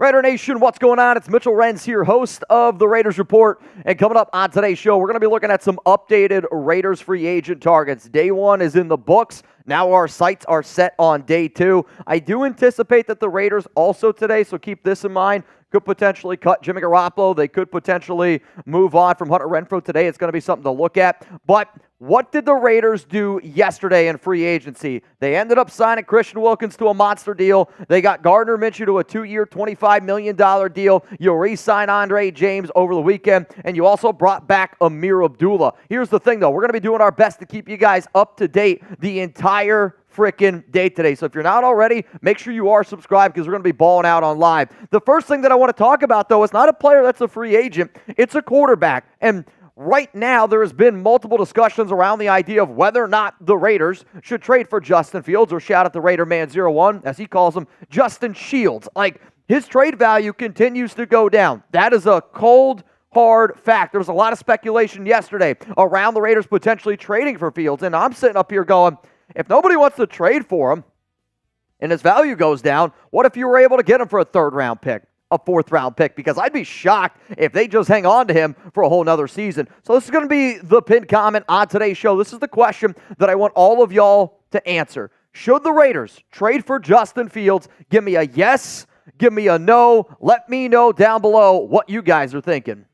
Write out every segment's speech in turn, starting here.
Raider Nation, what's going on? It's Mitchell Renz here, host of the Raiders Report. And coming up on today's show, we're going to be looking at some updated Raiders free agent targets. Day one is in the books. Now our sights are set on day two. I do anticipate that the Raiders also today, so keep this in mind, could potentially cut Jimmy Garoppolo. They could potentially move on from Hunter Renfrow today. It's going to be something to look at. But what did the Raiders do yesterday in free agency? They ended up signing Christian Wilkins to a monster deal. They got Gardner Minshew to a 2-year, $25 million deal. You re-sign Adoree Jackson over the weekend, and you also brought back Ameer Abdullah. Here's the thing, though. We're going to be doing our best to keep you guys up to date the entire freaking day today. So if you're not already, make sure you are subscribed because we're going to be balling out on live. The first thing that I want to talk about, though, is not a player that's a free agent. It's a quarterback. And right now, there has been multiple discussions around the idea of whether or not the Raiders should trade for Justin Fields, or shout out to Raider Man 01, as he calls him, Justin Shields. Like, his trade value continues to go down. That is a cold, hard fact. There was a lot of speculation yesterday around the Raiders potentially trading for Fields, and I'm sitting up here going, if nobody wants to trade for him and his value goes down, what if you were able to get him for a third-round pick, a fourth-round pick? Because I'd be shocked if they just hang on to him for a whole nother season. So this is going to be the pinned comment on today's show. This is the question that I want all of y'all to answer. Should the Raiders trade for Justin Fields? Give me a yes, give me a no. Let me know down below what you guys are thinking.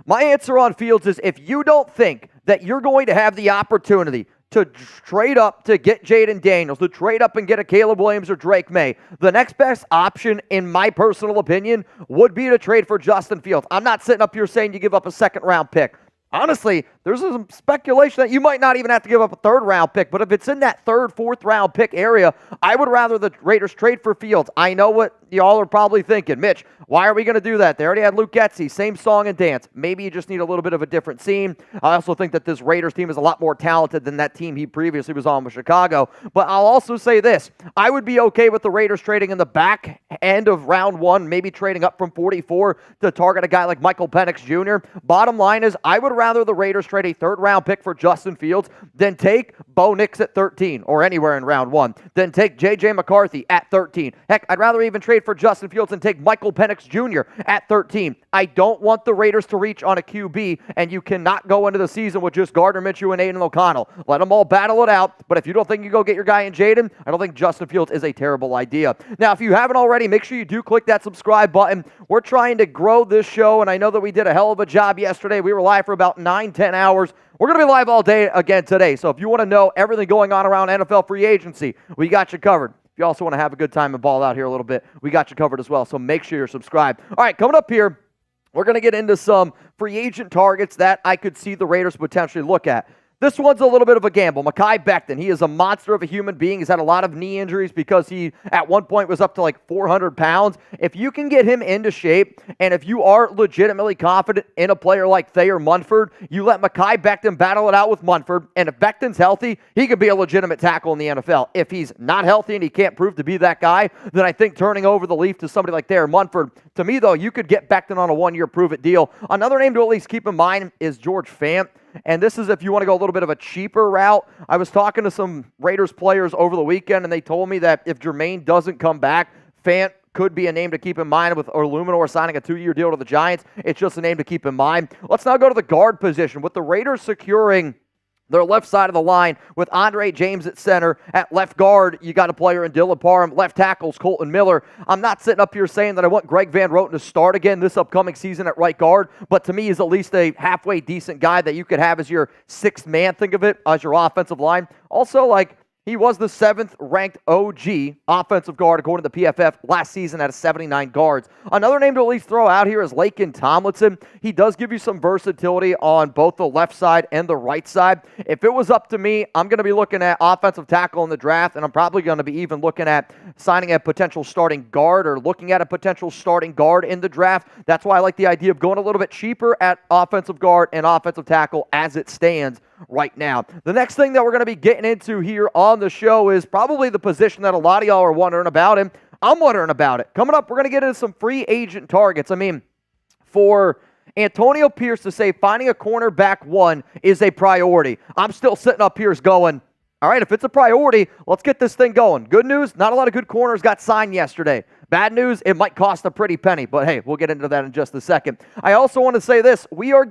My answer on Fields is, if you don't think that you're going to have the opportunity to trade up to get Jaden Daniels, to trade up and get a Caleb Williams or Drake May, the next best option, in my personal opinion, would be to trade for Justin Fields. I'm not sitting up here saying you give up a second-round pick. Honestly, there's some speculation that you might not even have to give up a third-round pick, but if it's in that third, fourth-round pick area, I would rather the Raiders trade for Fields. I know what y'all are probably thinking. Mitch, why are we going to do that? They already had Luke Getsy, same song and dance. Maybe you just need a little bit of a different scene. I also think that this Raiders team is a lot more talented than that team he previously was on with Chicago. But I'll also say this. I would be okay with the Raiders trading in the back end of round one, maybe trading up from 44 to target a guy like Michael Penix Jr. Bottom line is, I would rather the Raiders trade a third-round pick for Justin Fields than take Bo Nix at 13 or anywhere in round one, then take J.J. McCarthy at 13. Heck, I'd rather even trade for Justin Fields and take Michael Penix Jr. at 13. I don't want the Raiders to reach on a QB, and you cannot go into the season with just Gardner Minshew and Aiden O'Connell. Let them all battle it out, but if you don't think you go get your guy in Jaden, I don't think Justin Fields is a terrible idea. Now, if you haven't already, make sure you do click that subscribe button. We're trying to grow this show, and I know that we did a hell of a job yesterday. We were live for about 9-10 hours. We're going to be live all day again today, so if you want to know everything going on around NFL free agency, we got you covered. If you also want to have a good time and ball out here a little bit, we got you covered as well, so make sure you're subscribed. All right, coming up here, we're going to get into some free agent targets that I could see the Raiders potentially look at. This one's a little bit of a gamble. Mekhi Becton, he is a monster of a human being. He's had a lot of knee injuries because he, at one point, was up to like 400 pounds. If you can get him into shape, and if you are legitimately confident in a player like Thayer Munford, you let Mekhi Becton battle it out with Munford, and if Becton's healthy, he could be a legitimate tackle in the NFL. If he's not healthy and he can't prove to be that guy, then I think turning over the leaf to somebody like Thayer Munford, to me, though, you could get Becton on a one-year prove-it deal. Another name to at least keep in mind is George Fant. And this is if you want to go a little bit of a cheaper route. I was talking to some Raiders players over the weekend, and they told me that if Jermaine doesn't come back, Fant could be a name to keep in mind, with Illuminor signing a 2-year deal to the Giants. It's just a name to keep in mind. Let's now go to the guard position. With the Raiders securing their left side of the line with Adoree Jackson at center. At left guard, you got a player in Dylan Parham. Left tackles, Colton Miller. I'm not sitting up here saying that I want Greg Van Roten to start again this upcoming season at right guard, but to me, he's at least a halfway decent guy that you could have as your sixth man, think of it, as your offensive line. Also, like, he was the 7th ranked OG offensive guard according to the PFF last season at 79 guards. Another name to at least throw out here is Laken Tomlinson. He does give you some versatility on both the left side and the right side. If it was up to me, I'm going to be looking at offensive tackle in the draft, and I'm probably going to be even looking at signing a potential starting guard or looking at a potential starting guard in the draft. That's why I like the idea of going a little bit cheaper at offensive guard and offensive tackle as it stands right now. The next thing that we're going to be getting into here on the show is probably the position that a lot of y'all are wondering about, and I'm wondering about it. Coming up, we're going to get into some free agent targets. I mean, for Antonio Pierce to say finding a cornerback one is a priority, I'm still sitting up here going, all right, if it's a priority, let's get this thing going. Good news, not a lot of good corners got signed yesterday. Bad news, it might cost a pretty penny, but hey, we'll get into that in just a second. I also want to say this. We're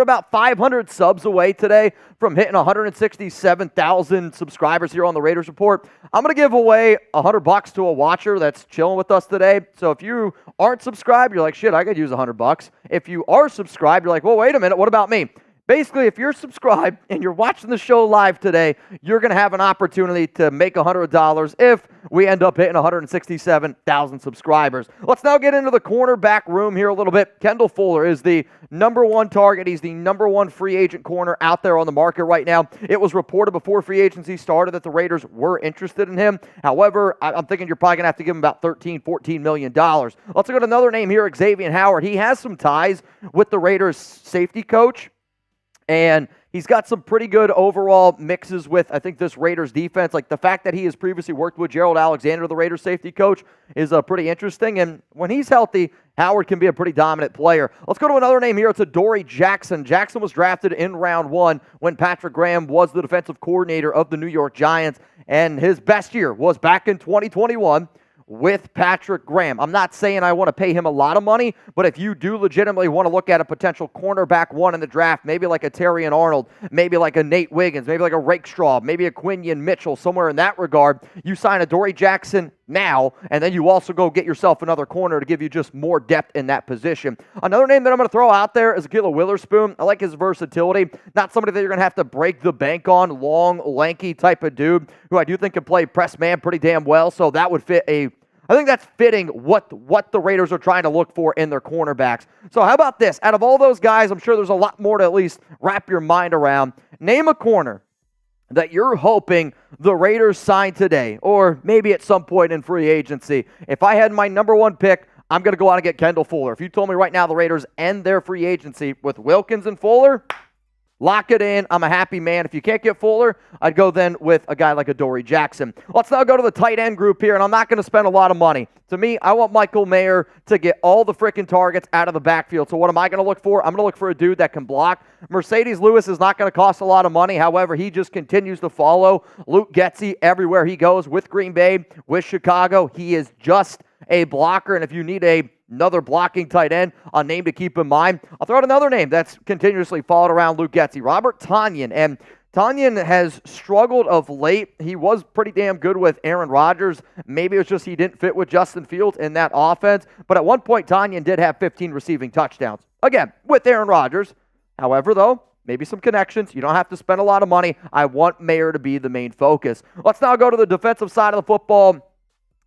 about 500 subs away today from hitting 167,000 subscribers here on the Raiders Report. I'm going to give away $100 to a watcher that's chilling with us today. So if you aren't subscribed, you're like, shit, I could use $100. If you are subscribed, you're like, well, wait a minute, what about me? Basically, if you're subscribed and you're watching the show live today, you're going to have an opportunity to make $100 if we end up hitting 167,000 subscribers. Let's now get into the cornerback room here a little bit. Kendall Fuller is the number one target. He's the number one free agent corner out there on the market right now. It was reported before free agency started that the Raiders were interested in him. However, I'm thinking you're probably going to have to give him about $13-14 million. Let's go to another name here, Xavien Howard. He has some ties with the Raiders safety coach. And he's got some pretty good overall mixes with, I think, this Raiders defense. Like the fact that he has previously worked with Gerald Alexander, the Raiders safety coach, is pretty interesting. And when he's healthy, Howard can be a pretty dominant player. Let's go to another name here. It's Adoree Jackson. Jackson was drafted in round 1 when Patrick Graham was the defensive coordinator of the New York Giants. And his best year was back in 2021. With Patrick Graham. I'm not saying I want to pay him a lot of money, but if you do legitimately want to look at a potential cornerback 1 in the draft, maybe like a Terrion Arnold, maybe like a Nate Wiggins, maybe like a Rakestraw, maybe a Quinion Mitchell, somewhere in that regard, you sign Adoree Jackson now, and then you also go get yourself another corner to give you just more depth in that position. Another name that I'm going to throw out there is Ahkello Witherspoon. I like his versatility. Not somebody that you're going to have to break the bank on, long, lanky type of dude who I do think can play press man pretty damn well, so that would fit I think that's fitting what the Raiders are trying to look for in their cornerbacks. So how about this? Out of all those guys, I'm sure there's a lot more to at least wrap your mind around. Name a corner that you're hoping the Raiders sign today, or maybe at some point in free agency. If I had my number one pick, I'm going to go out and get Kendall Fuller. If you told me right now the Raiders end their free agency with Wilkins and Fuller, lock it in. I'm a happy man. If you can't get Fuller, I'd go then with a guy like Adoree Jackson. Let's now go to the tight end group here, and I'm not going to spend a lot of money. To me, I want Michael Mayer to get all the freaking targets out of the backfield. So what am I going to look for? I'm going to look for a dude that can block. Mercedes Lewis is not going to cost a lot of money. However, he just continues to follow Luke Getsy everywhere he goes with Green Bay, with Chicago. He is just a blocker, and if you need another blocking tight end, a name to keep in mind, I'll throw out another name that's continuously followed around Luke Getsy, Robert Tonyan. And Tonyan has struggled of late. He was pretty damn good with Aaron Rodgers. Maybe it was just he didn't fit with Justin Fields in that offense. But at one point, Tonyan did have 15 receiving touchdowns. Again, with Aaron Rodgers. However, though, maybe some connections. You don't have to spend a lot of money. I want Mayer to be the main focus. Let's now go to the defensive side of the football.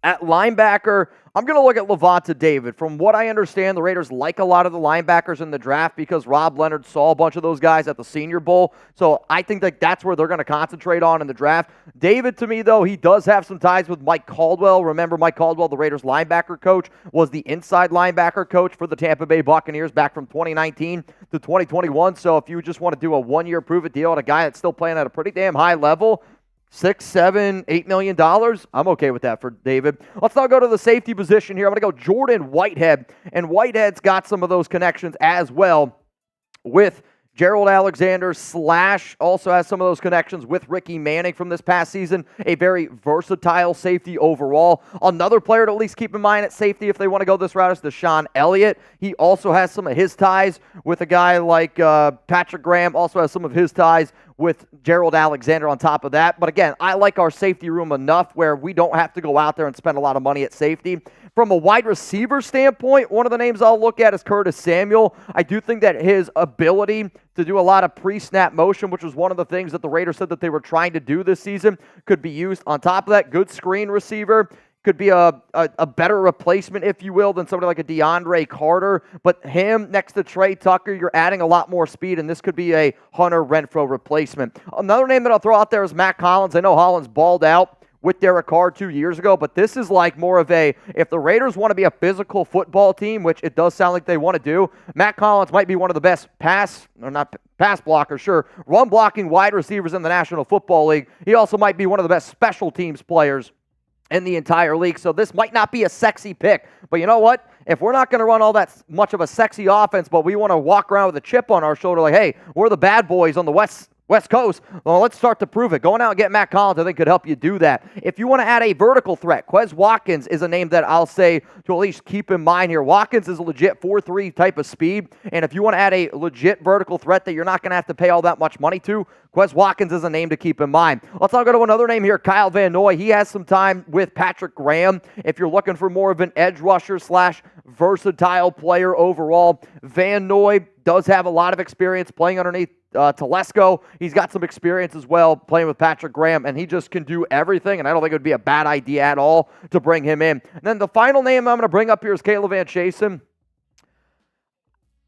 At linebacker, I'm going to look at Lavonte David. From what I understand, the Raiders like a lot of the linebackers in the draft because Rob Leonard saw a bunch of those guys at the Senior Bowl. So I think that's where they're going to concentrate on in the draft. David, to me, though, he does have some ties with Mike Caldwell. Remember, Mike Caldwell, the Raiders linebacker coach, was the inside linebacker coach for the Tampa Bay Buccaneers back from 2019 to 2021. So if you just want to do a one-year prove-it deal on a guy that's still playing at a pretty damn high level, $6, $7, $8 million. I'm okay with that for David. Let's now go to the safety position here. I'm going to go Jordan Whitehead. And Whitehead's got some of those connections as well with Gerald Alexander / also has some of those connections with Ricky Manning from this past season. A very versatile safety overall. Another player to at least keep in mind at safety if they want to go this route is DeShon Elliott. He also has some of his ties with a guy like Patrick Graham. Also has some of his ties with Gerald Alexander on top of that. But again, I like our safety room enough where we don't have to go out there and spend a lot of money at safety. From a wide receiver standpoint, one of the names I'll look at is Curtis Samuel. I do think that his ability to do a lot of pre-snap motion, which was one of the things that the Raiders said that they were trying to do this season, could be used. On top of that, good screen receiver. Could be a better replacement, if you will, than somebody like a DeAndre Carter. But him next to Trey Tucker, you're adding a lot more speed, and this could be a Hunter Renfrow replacement. Another name that I'll throw out there is Matt Collins. I know Hollins balled out with Derek Carr 2 years ago, but this is like more of if the Raiders want to be a physical football team, which it does sound like they want to do, Matt Collins might be one of the best pass blockers, sure, run blocking wide receivers in the National Football League. He also might be one of the best special teams players in the entire league. So this might not be a sexy pick, but you know what? If we're not going to run all that much of a sexy offense, but we want to walk around with a chip on our shoulder like, hey, we're the bad boys on the West West Coast, well, let's start to prove it. Going out and getting Matt Collins, I think, could help you do that. If you want to add a vertical threat, Quez Watkins is a name that I'll say to at least keep in mind here. Watkins is a legit 4.3 type of speed, and if you want to add a legit vertical threat that you're not going to have to pay all that much money to, Quez Watkins is a name to keep in mind. Let's now go to another name here, Kyle Van Noy. He has some time with Patrick Graham. If you're looking for more of an edge rusher / versatile player overall, Van Noy does have a lot of experience playing underneath Telesco. He's got some experience as well playing with Patrick Graham, and he just can do everything, and I don't think it would be a bad idea at all to bring him in. And then the final name I'm going to bring up here is Caleb Van Chasen.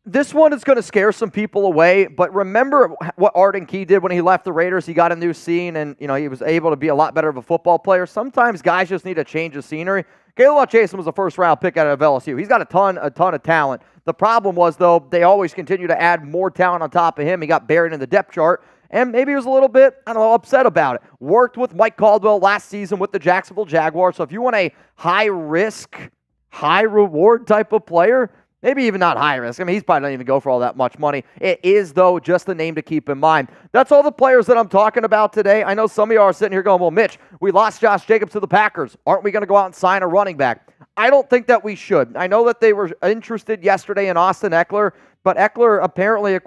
This one is going to scare some people away, but remember what Arden Key did when he left the Raiders. He got a new scene, and he was able to be a lot better of a football player. Sometimes guys just need a change of scenery. Caleb Van Chasen was a first-round pick out of LSU. He's got a ton of talent. The problem was, though, they always continue to add more talent on top of him. He got buried in the depth chart, and maybe he was a little bit, upset about it. Worked with Mike Caldwell last season with the Jacksonville Jaguars, so if you want a high-risk, high-reward type of player, maybe even not high risk. I mean, he's probably not even go for all that much money. It is, though, just a name to keep in mind. That's all the players that I'm talking about today. I know some of you are sitting here going, well, Mitch, we lost Josh Jacobs to the Packers. Aren't we going to go out and sign a running back? I don't think that we should. I know that they were interested yesterday in Austin Eckler, but Eckler, apparently,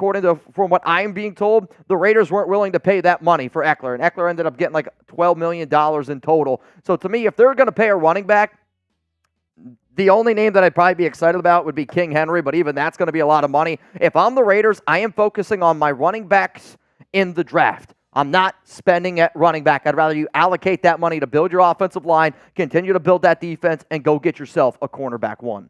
from what I'm being told, the Raiders weren't willing to pay that money for Eckler, and Eckler ended up getting like $12 million in total. So to me, if they're going to pay a running back, the only name that I'd probably be excited about would be King Henry, but even that's going to be a lot of money. If I'm the Raiders, I am focusing on my running backs in the draft. I'm not spending at running back. I'd rather you allocate that money to build your offensive line, continue to build that defense, and go get yourself a cornerback one.